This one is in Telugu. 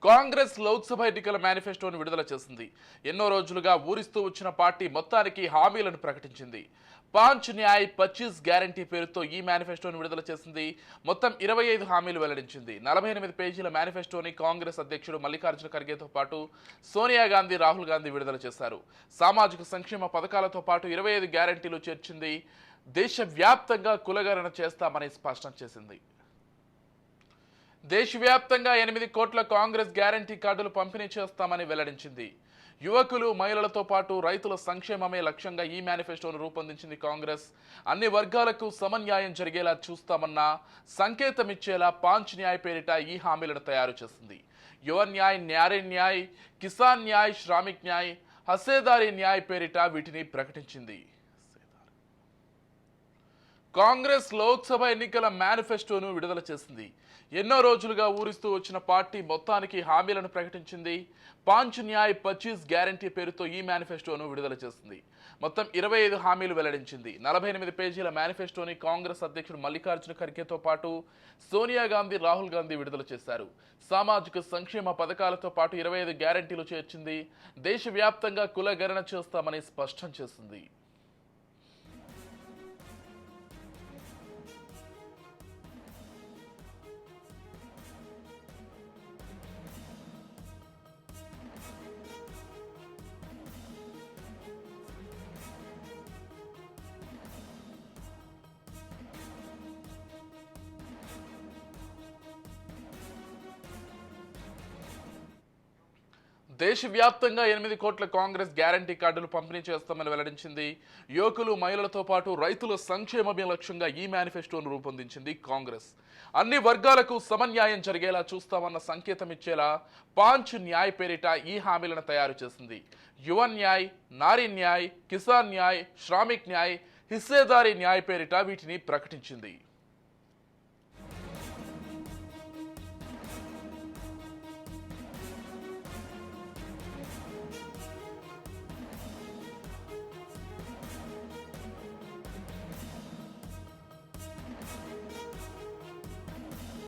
కాంగ్రెస్ లోక్సభ ఎన్నికల మేనిఫెస్టోను విడుదల చేసింది. ఎన్నో రోజులుగా ఊరిస్తూ వచ్చిన పార్టీ మొత్తానికి హామీలను ప్రకటించింది. 5 న్యాయ్ 25 గ్యారంటీ పేరుతో ఈ మేనిఫెస్టోను విడుదల చేసింది. మొత్తం 25 హామీలు వెల్లడించింది. 48 పేజీల మేనిఫెస్టోని కాంగ్రెస్ అధ్యక్షుడు మల్లికార్జున ఖర్గేతో పాటు సోనియా గాంధీ, రాహుల్ గాంధీ విడుదల చేశారు. సామాజిక సంక్షేమ పథకాలతో పాటు 25 గ్యారంటీలు చేర్చింది. దేశవ్యాప్తంగా కులగణన చేస్తామని స్పష్టం చేసింది. దేశవ్యాప్తంగా 8 కోట్ల కాంగ్రెస్ గ్యారంటీ కార్డులు పంపిణీ చేస్తామని వెల్లడించింది. యువకులు, మహిళలతో పాటు రైతుల సంక్షేమమే లక్ష్యంగా ఈ మేనిఫెస్టోను రూపొందించింది కాంగ్రెస్. అన్ని వర్గాలకు సమన్యాయం జరిగేలా చూస్తామన్న సంకేతమిచ్చేలా 5 న్యాయ్ పేరిట ఈ హామీలను తయారు చేసింది. యువ న్యాయ్, న్యారీ న్యాయ్, కిసాన్ న్యాయ్, శ్రామిక్ న్యాయ్, హస్సేదారీ న్యాయ్ పేరిట వీటిని ప్రకటించింది. కాంగ్రెస్ లోక్సభ ఎన్నికల మేనిఫెస్టోను విడుదల చేసింది. ఎన్నో రోజులుగా ఊరిస్తూ వచ్చిన పార్టీ మొత్తానికి హామీలను ప్రకటించింది. 5 న్యాయ్ 25 గ్యారంటీ పేరుతో ఈ మేనిఫెస్టోను విడుదల చేసింది. మొత్తం 25 హామీలు వెల్లడించింది. 48 పేజీల మేనిఫెస్టోని కాంగ్రెస్ అధ్యక్షుడు మల్లికార్జున ఖర్గేతో పాటు సోనియా గాంధీ, రాహుల్ గాంధీ విడుదల చేశారు. సామాజిక సంక్షేమ పథకాలతో పాటు 25 గ్యారంటీలు చేర్చింది. దేశవ్యాప్తంగా కులగణన చేస్తామని స్పష్టం చేసింది. దేశవ్యాప్తంగా 8 కోట్ల కాంగ్రెస్ గ్యారంటీ కార్డులు పంపిణీ చేస్తామని వెల్లడించింది. యువకులు, మహిళలతో పాటు రైతుల సంక్షేమమే లక్ష్యంగా ఈ మేనిఫెస్టోను రూపొందించింది కాంగ్రెస్. అన్ని వర్గాలకు సమన్యాయం జరిగేలా చూస్తామన్న సంకేతం ఇచ్చేలా 5 న్యాయ్ పేరిట ఈ హామీలను తయారు చేసింది. యువ న్యాయ్, నారీ న్యాయ్, కిసాన్ న్యాయ్, శ్రామిక్ న్యాయ్, హిస్సేదారీ న్యాయ్ పేరిట వీటిని ప్రకటించింది.